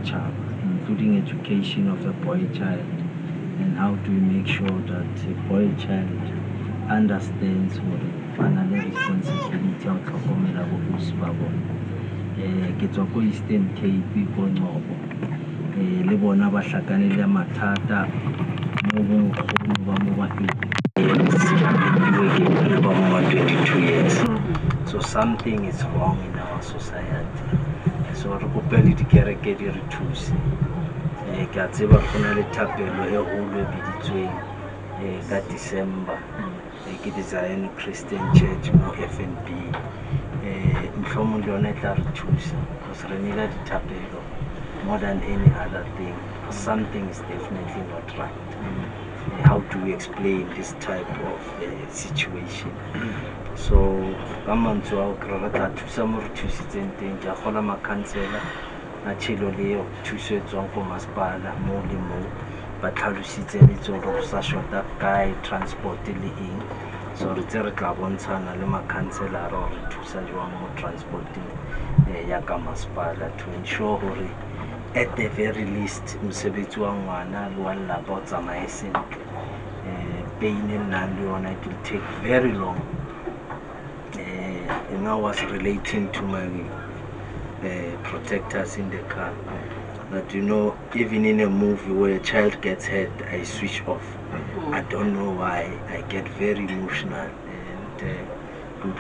setjhaba, including education of the boy child, and how do we make sure that a boy child understands what another responsibility of tlhokomela bogosi ba bona. Ke tswa ko Eastern Cape ko Ngobo, le bona ba hlakanile mathata mo bokgoni ba mo ba 22 years. So something is wrong in our society. So re kopa le dikereke di re thuse. Ke a tseba go na le thapelo e holo e biditsweng ka December ke di Zion Christian Church mo FNB. Mhlomong le yona e tla re thusa because re need dithapelo more than any other thing. Something is definitely not right. How do we explain this type of situation? So mantswe a o re tla thusa mo re thusitseng teng ke a gola makhansela a tshelo leo thuso e tswang ko masepala mo le mo ba tlhalositse le tsone go sa shota kae transport le eng. So re tse re tla bontshana le makhansela re thusa jwang mo transporting ya ka masepala to ensure gore at the very least mosebetsi wa ngwana le wa lelapa o tsamaye sentle. Pain e nnang le yona it will take very long. And I was relating to my protectors in the car that, you know, even in a movie where a child gets hurt, I switch off. I don't know why. I get very emotional and but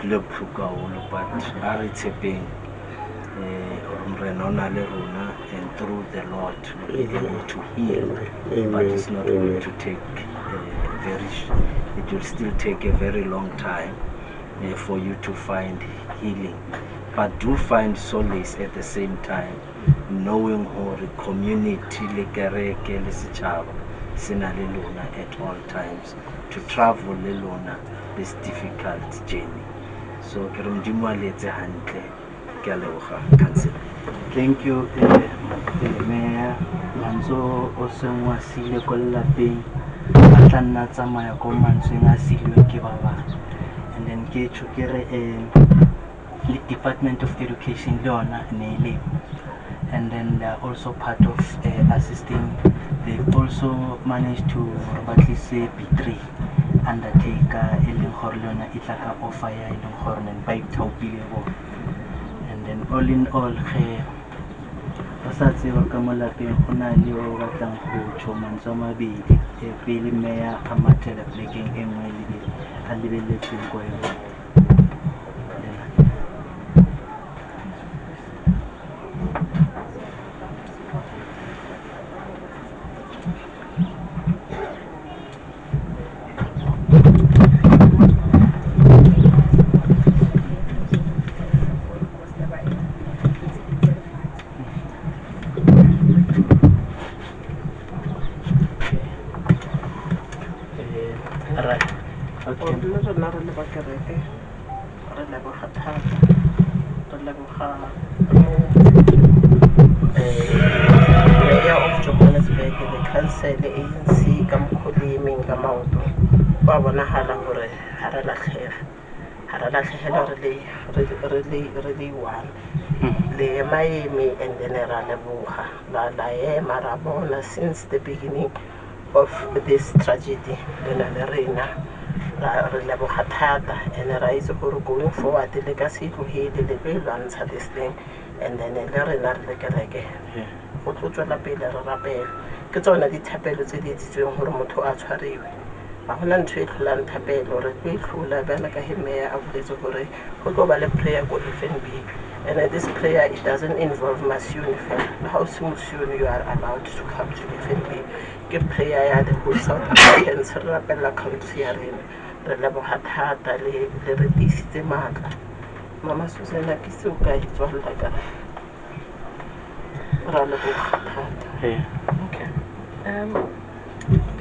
it's a pain. And through the Lord we'll be able to heal. But it's not going to take it will still take a very long time for you to find healing. But do find solace at the same time, knowing how the community le kereke le setjhaba sena le lona at all times to travel le lona this difficult journey. So ke re Modimo a letse hantle. Ke a leboga council. Thank you, Mayor. Manzo o sengwa sile ko lapeng a tla nna tsamaya ko mantsweng a silwe ke ba bang. And then ke chukere the Department of Education leona nele, and then they are also part of assisting. They've also managed to battlise B3 undertaker eleng gore leona e tla ka offer ya eleng gore ba ithaopile bo. And then all in all ba sa tseba ka mo lapeng go na le o batlang go tshomantsha mabedi pele Mayor a mathela plekeng e nngwe le a lebeletseng kwa yona. Mayor of Johannesburg, the council, the ANC, Kamkholimi, Kamauto, Babonahala, really one. Le Miami and the Neralebuha, La Marabona since the beginning of this tragedy, the Narena. And rise going forward the legacy to heal the big ones at this thing, and then a learner like a what would you lapel or rappel? Get on a tapel to the Hormoto Atari. I want to learn tapel or a quick cooler, like a himea of this hurry, who go by a prayer go if and be. And this prayer it doesn't involve mass uniform. How soon you are allowed to come to the FNB? Give prayer at the whole South Africans, Rapella country are in. Re leboga thata le re tisitse maatla. Mama Susana ke se o ka itswalla ka ra leboga thata. Okay.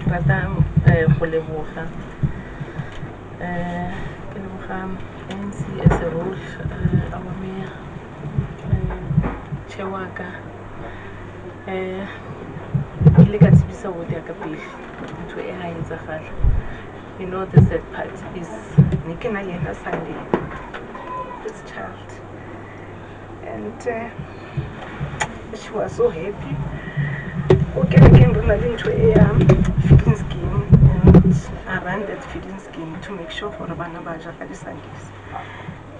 Rata go leboga ke leboga ANC as a role our mayor Chewaka ile ka tsibisa go ya ka pele ntwe e ha etsagala. You know the sad part is Nikena Yena Sunday, this child. And she was so happy. Okay, again, running into a feeding scheme, and I ran that feeding scheme to make sure for Banabaja Sundays.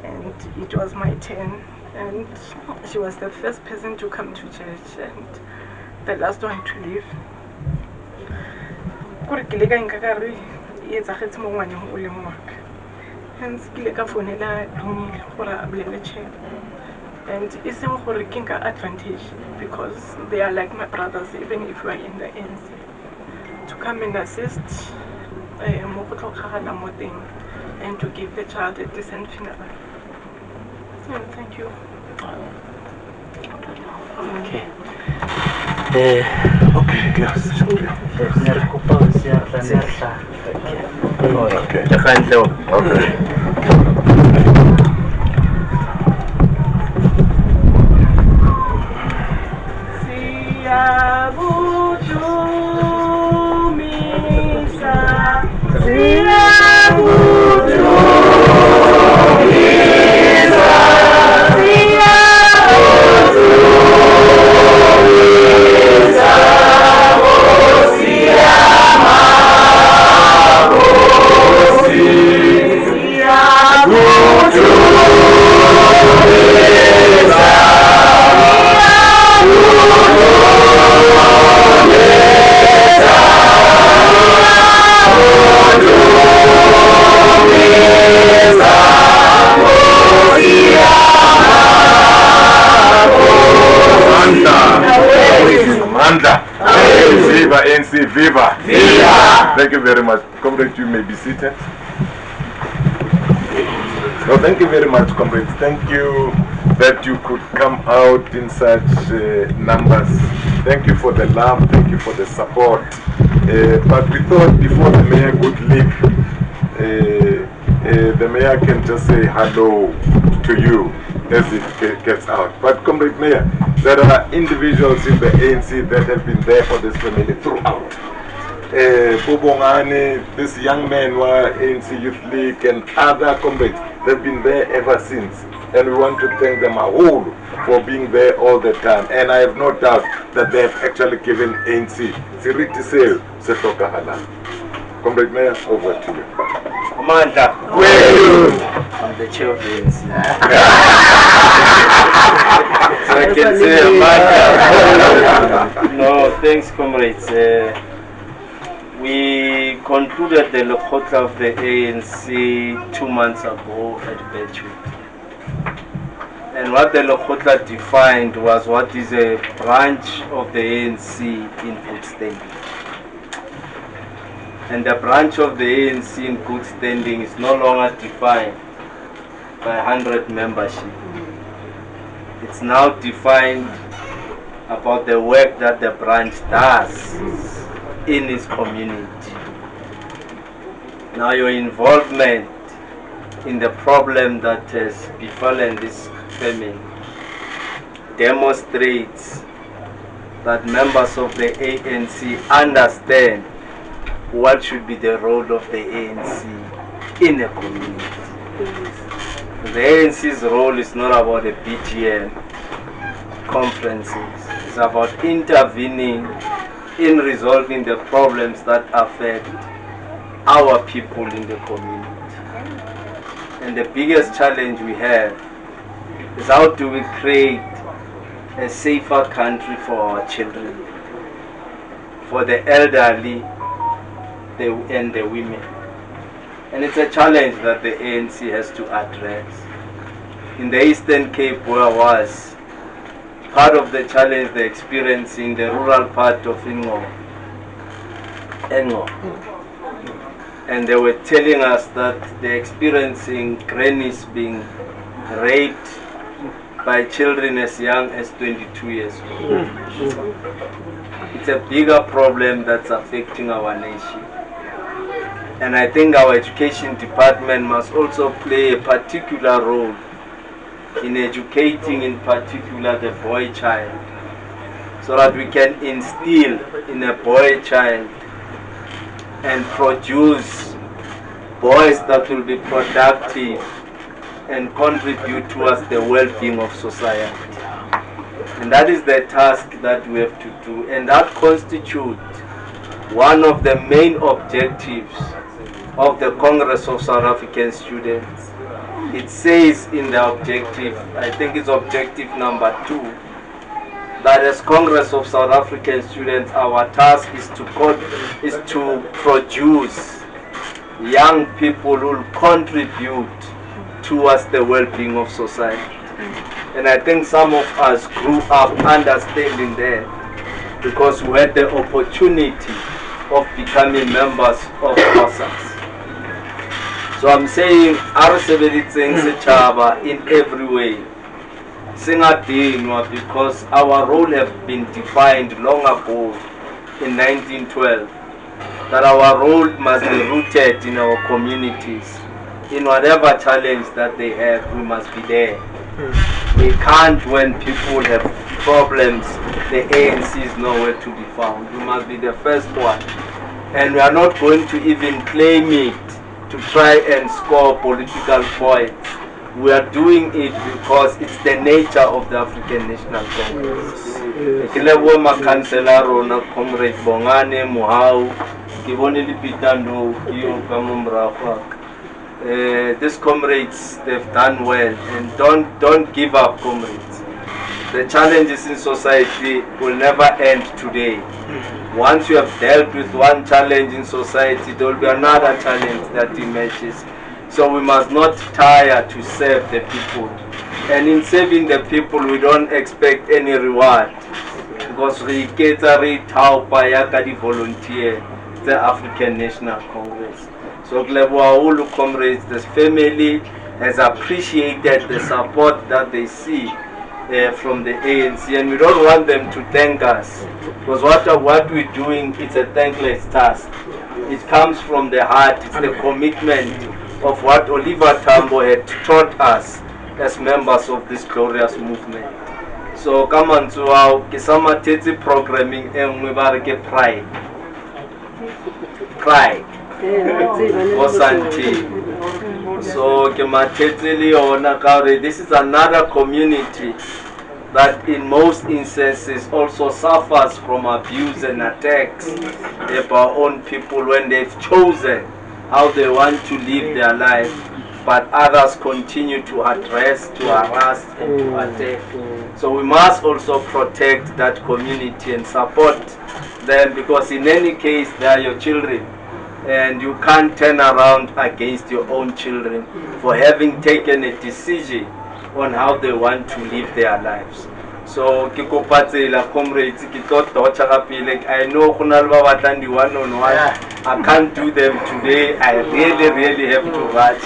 And it was my turn, and she was the first person to come to church and the last one to leave. And it's a advantage because they are like my brothers, even if we are in the ANC, to come and assist and to give the child a decent funeral. So, thank you. Okay. Okay, yes. Viva ANC, viva! Viva! Thank you very much. Comrade, you may be seated. No, thank you very much, comrades. Thank you that you could come out in such numbers. Thank you for the love, thank you for the support. But we thought before the mayor would leave, the mayor can just say hello to you as it gets out. But Comrade Mayor, there are individuals in the ANC that have been there for this family throughout. Bobongane, this young man were ANC Youth League, and other comrades, they've been there ever since. And we want to thank them all for being there all the time. And I have no doubt that they have actually given ANC Siriti Sale Setoka Halal. Comrade Mayor, over to you. Amanda, I'm the chair of the ANC. So I can say Amanda. No, thanks, comrades. We concluded the Lekgotla of the ANC 2 months ago at Bedford. And what the Lekgotla defined was what is a branch of the ANC in good standing. And the branch of the ANC in good standing is no longer defined by 100 membership. It's now defined about the work that the branch does in its community. Now your involvement in the problem that has befallen this family demonstrates that members of the ANC understand what should be the role of the ANC in a community. The ANC's role is not about a BGM conferences. It's about intervening in resolving the problems that affect our people in the community. And the biggest challenge we have is how do we create a safer country for our children, for the elderly, and the women. And it's a challenge that the ANC has to address. In the Eastern Cape where I was, part of the challenge they're experiencing the rural part of Engo. And they were telling us that they're experiencing grannies being raped by children as young as 22 years old. It's a bigger problem that's affecting our nation. And I think our education department must also play a particular role in educating, in particular, the boy child, so that we can instill in a boy child and produce boys that will be productive and contribute towards the well-being of society. And that is the task that we have to do, and that constitutes one of the main objectives of the Congress of South African Students. It says in the objective, I think it's objective number 2, that as Congress of South African Students, our task is to produce young people who will contribute towards the well-being of society. And I think some of us grew up understanding that because we had the opportunity of becoming members of COSAS. So I'm saying our setšhaba in every way. Singadinwa because our role have been defined long ago in 1912. That our role must be rooted in our communities. In whatever challenge that they have, we must be there. We can't, when people have problems, the ANC is nowhere to be found. We must be the first one. And we are not going to even claim it to try and score political points. We are doing it because it's the nature of the African National Congress. Kilebo makansela rona comrade Bongane Muhau kibone lipitando kiyo kamumra kwak. These comrades, they've done well, and don't give up, comrades. The challenges in society will never end today. Once you have dealt with one challenge in society, there will be another challenge that emerges. So we must not tire to serve the people. And in serving the people, we don't expect any reward. Because we volunteer the African National Congress. So Glebwa comrades, this family has appreciated the support that they see from the ANC, and we don't want them to thank us, because what we're doing is a thankless task. It comes from the heart. It's the commitment of what Oliver Tambo had taught us as members of this glorious movement. So come on to our Kisama Tete programming and we barke pride. Pride. So this is another community that in most instances also suffers from abuse and attacks of our own people when they've chosen how they want to live their life, but others continue to harass and to attack. So we must also protect that community and support them, because in any case they are your children. And you can't turn around against your own children for having taken a decision on how they want to live their lives. So kikopatsela comrades, I know one-on-one. I can't do them today. I really have to rush.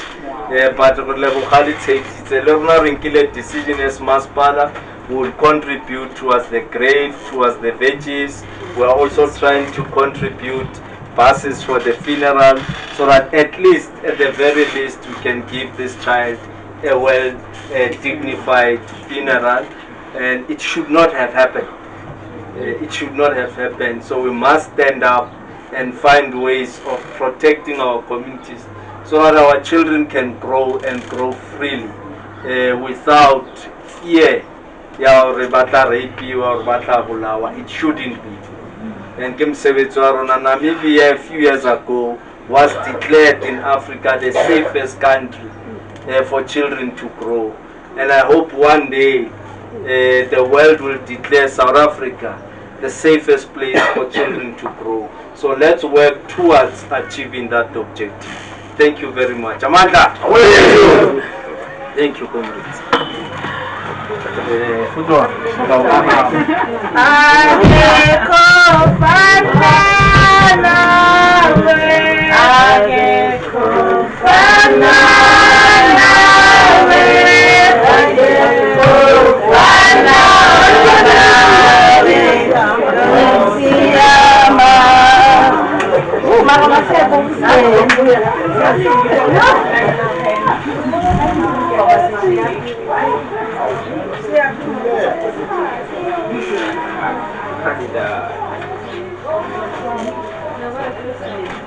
But it's a learning decision as Maspala will contribute towards the grave, towards the veggies. We are also trying to contribute buses for the funeral, so that at least, at the very least, we can give this child a well dignified funeral. And it should not have happened. It should not have happened. So we must stand up and find ways of protecting our communities so that our children can grow and grow freely without fear. It shouldn't be. And Namibia a few years ago was declared in Africa the safest country for children to grow. And I hope one day the world will declare South Africa the safest place for children to grow. So let's work towards achieving that objective. Thank you very much. Amanda! Thank you, comrades.